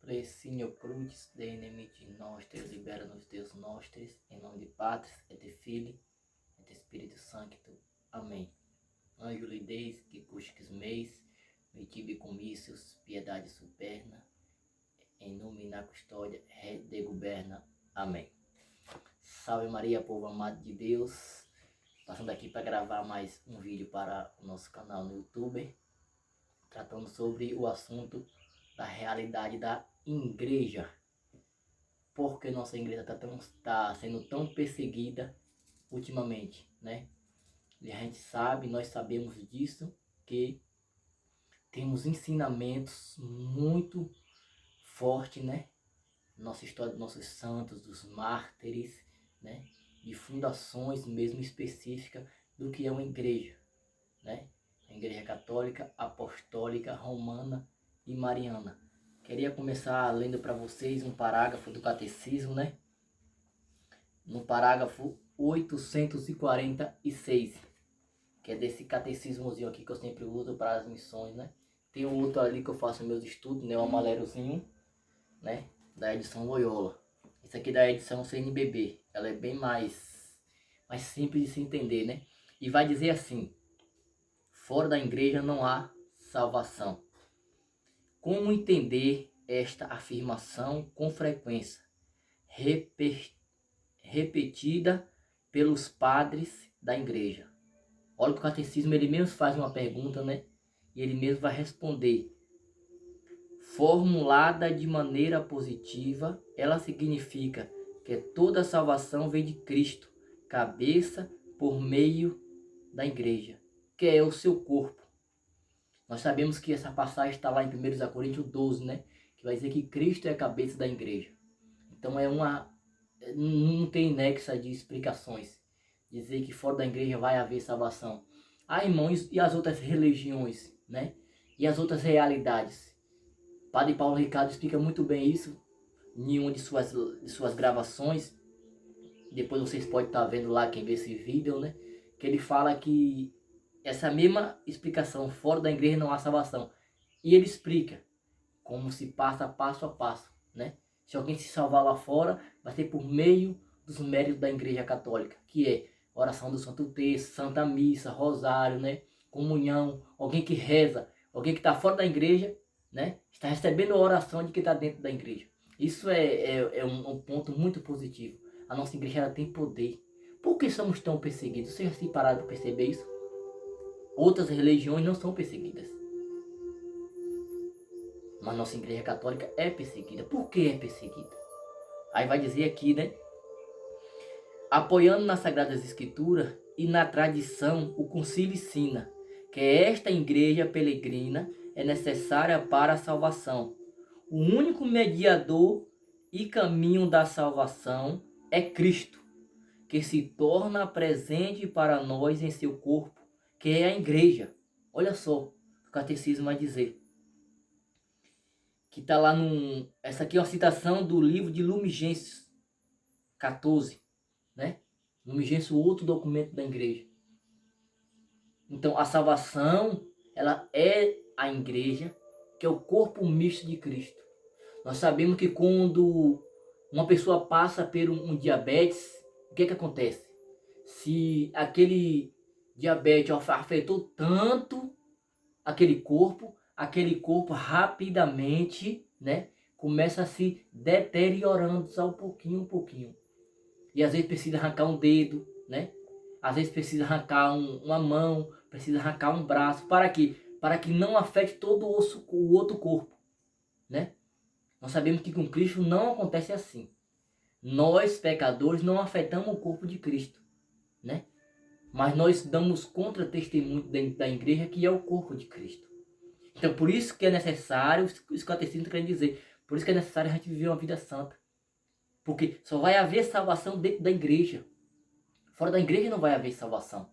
Precinho cruz, de inimici nostri, libera-nos Deus nostris, em nome de Patris, et de Filii, et de Espírito Sancto. Amém. Anjo lideis, que cusques meis, mitibi comícios, piedade superna, em nome na custódia, rei de governa. Amém. Salve Maria, povo amado de Deus. Passando aqui para gravar mais um vídeo para o nosso canal no YouTube, tratando sobre o assunto da realidade da igreja. Porque nossa igreja está sendo tão perseguida ultimamente, né? E a gente sabe, nós sabemos disso, que temos ensinamentos muito fortes, né? Nossa história dos nossos santos, dos mártires, né? De fundações mesmo específicas do que é uma igreja, né? A igreja católica, apostólica, romana e mariana. Queria começar lendo para vocês um parágrafo do catecismo, né? No parágrafo 846, que é desse catecismozinho aqui que eu sempre uso para as missões, né? Tem um outro ali que eu faço meus estudos, né? O Amalérozinho, né? Da edição Loyola. Esse aqui é da edição CNBB. Ela é bem mais simples de se entender, né? E vai dizer assim: fora da igreja não há salvação. Como entender esta afirmação com frequência, repetida pelos padres da igreja? Olha que o catecismo ele mesmo faz uma pergunta, né? E ele mesmo vai responder. Formulada de maneira positiva, ela significa que toda a salvação vem de Cristo, cabeça, por meio da igreja, que é o seu corpo. Nós sabemos que essa passagem está lá em 1 Coríntios 12, né? Que vai dizer que Cristo é a cabeça da igreja. Então não tem nexa de explicações. Dizer que fora da igreja vai haver salvação. Ah, irmãos, e as outras religiões, né? E as outras realidades? Padre Paulo Ricardo explica muito bem isso em uma de suas gravações. Depois vocês podem estar vendo lá, quem vê esse vídeo, né? Que ele fala que essa mesma explicação, fora da igreja não há salvação. E ele explica como se passa passo a passo, né? Se alguém se salvar lá fora, vai ser por meio dos méritos da igreja católica, que é oração do Santo Terço, Santa Missa, Rosário, né? Comunhão, alguém que reza, alguém que está fora da igreja, né? Está recebendo a oração de quem está dentro da igreja. Isso é um ponto muito positivo. A nossa igreja ela tem poder. Por que somos tão perseguidos? Vocês já se pararam para perceber isso? Outras religiões não são perseguidas, mas nossa igreja católica é perseguida. Por que é perseguida? Aí vai dizer aqui, né? Apoiando nas Sagradas Escrituras e na tradição, o concílio ensina que esta igreja peregrina é necessária para a salvação. O único mediador e caminho da salvação é Cristo, que se torna presente para nós em seu corpo, que é a igreja. Olha só, o catecismo vai dizer. Que está lá essa aqui é uma citação do livro de Lumen Gentium 14, né? Lumen Gentium, outro documento da igreja. Então, a salvação, ela é a igreja, que é o corpo misto de Cristo. Nós sabemos que quando uma pessoa passa por um diabetes, o que acontece? Se aquele diabetes afetou tanto aquele corpo rapidamente, né, começa a se deteriorando só um pouquinho. E às vezes precisa arrancar um dedo, né? Às vezes precisa arrancar uma mão, precisa arrancar um braço. Para quê? Para que não afete todo o outro corpo, né? Nós sabemos que com Cristo não acontece assim. Nós, pecadores, não afetamos o corpo de Cristo, né? Mas nós damos contra-testemunho da igreja, que é o corpo de Cristo. Então, por isso que é necessário, isso que o catecismo quer dizer, por isso que é necessário a gente viver uma vida santa. Porque só vai haver salvação dentro da igreja. Fora da igreja não vai haver salvação.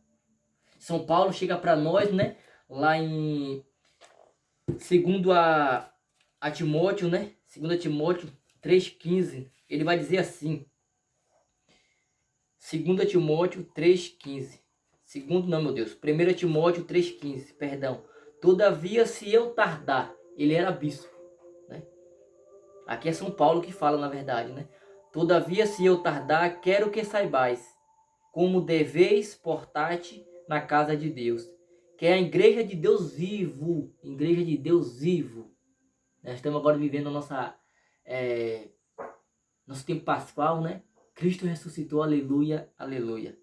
São Paulo chega para nós, né, lá em segundo a Timóteo, né, 2 Timóteo 3,15, ele vai dizer assim, 2 Timóteo 3,15, segundo não, meu Deus, 1 Timóteo 3,15, perdão. Todavia, se eu tardar, ele era bispo, né? Aqui é São Paulo que fala, na verdade, né? Todavia, se eu tardar, quero que saibais como deveis portar-te na casa de Deus, que é a igreja de Deus vivo, igreja de Deus vivo. Nós estamos agora vivendo é, nosso tempo pascual, né? Cristo ressuscitou, aleluia, aleluia.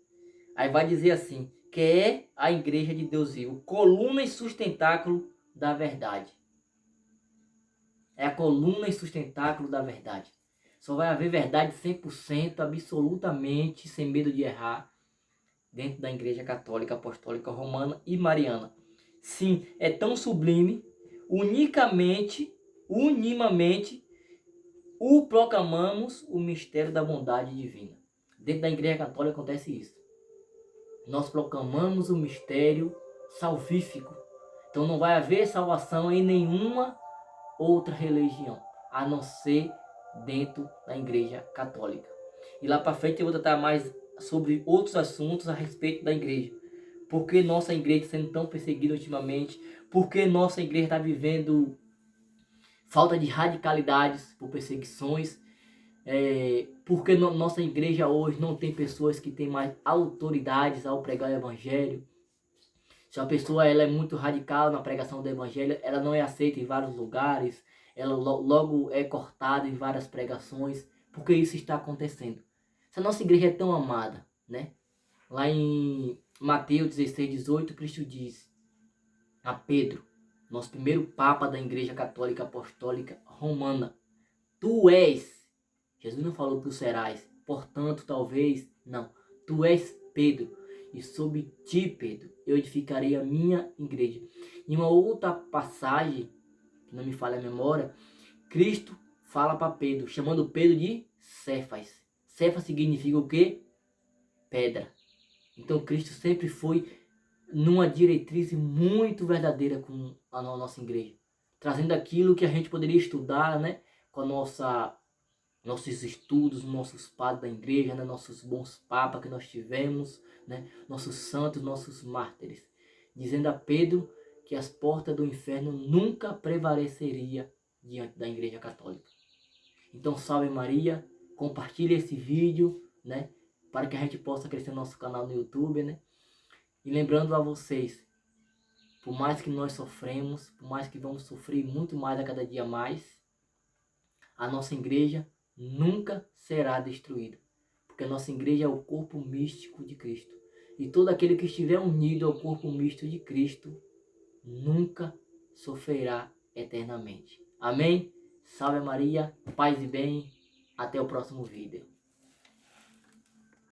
Aí vai dizer assim, que é a igreja de Deus vivo, coluna e sustentáculo da verdade. É a coluna e sustentáculo da verdade. Só vai haver verdade 100%, absolutamente, sem medo de errar, dentro da Igreja Católica, Apostólica, Romana e Mariana. Sim, é tão sublime, unimamente, o proclamamos o mistério da bondade divina. Dentro da Igreja Católica acontece isso. Nós proclamamos o mistério salvífico. Então não vai haver salvação em nenhuma outra religião, a não ser dentro da Igreja Católica. E lá para frente eu vou tratar mais sobre outros assuntos a respeito da igreja. Por que nossa igreja está sendo tão perseguida ultimamente? Por que nossa igreja está vivendo falta de radicalidades por perseguições? Por que nossa igreja hoje não tem pessoas que têm mais autoridades ao pregar o evangelho? Se uma pessoa ela é muito radical na pregação do evangelho, ela não é aceita em vários lugares, ela logo é cortada em várias pregações, porque isso está acontecendo. Se a nossa igreja é tão amada, né? Lá em Mateus 16:18, Cristo diz a Pedro, nosso primeiro papa da Igreja Católica Apostólica Romana, tu és, Jesus não falou tu serás, portanto, talvez, não, tu és Pedro, e sobre ti, Pedro, eu edificarei a minha igreja. Em uma outra passagem, que não me falha a memória, Cristo fala para Pedro, chamando Pedro de Cefas. Cefas significa o quê? Pedra. Então Cristo sempre foi numa diretriz muito verdadeira com a nossa igreja, trazendo aquilo que a gente poderia estudar, né, com nossos estudos, nossos padres da igreja, né, nossos bons papas que nós tivemos, né, nossos santos, nossos mártires, dizendo a Pedro que as portas do inferno nunca prevaleceria diante da Igreja Católica. Então, salve Maria, compartilhe esse vídeo, né, para que a gente possa crescer nosso canal no YouTube, né? E lembrando a vocês, por mais que nós sofremos, por mais que vamos sofrer muito mais a cada dia mais, a nossa igreja nunca será destruída. Porque a nossa igreja é o corpo místico de Cristo. E todo aquele que estiver unido ao corpo místico de Cristo nunca sofrerá eternamente. Amém? Salve Maria, paz e bem. Até o próximo vídeo.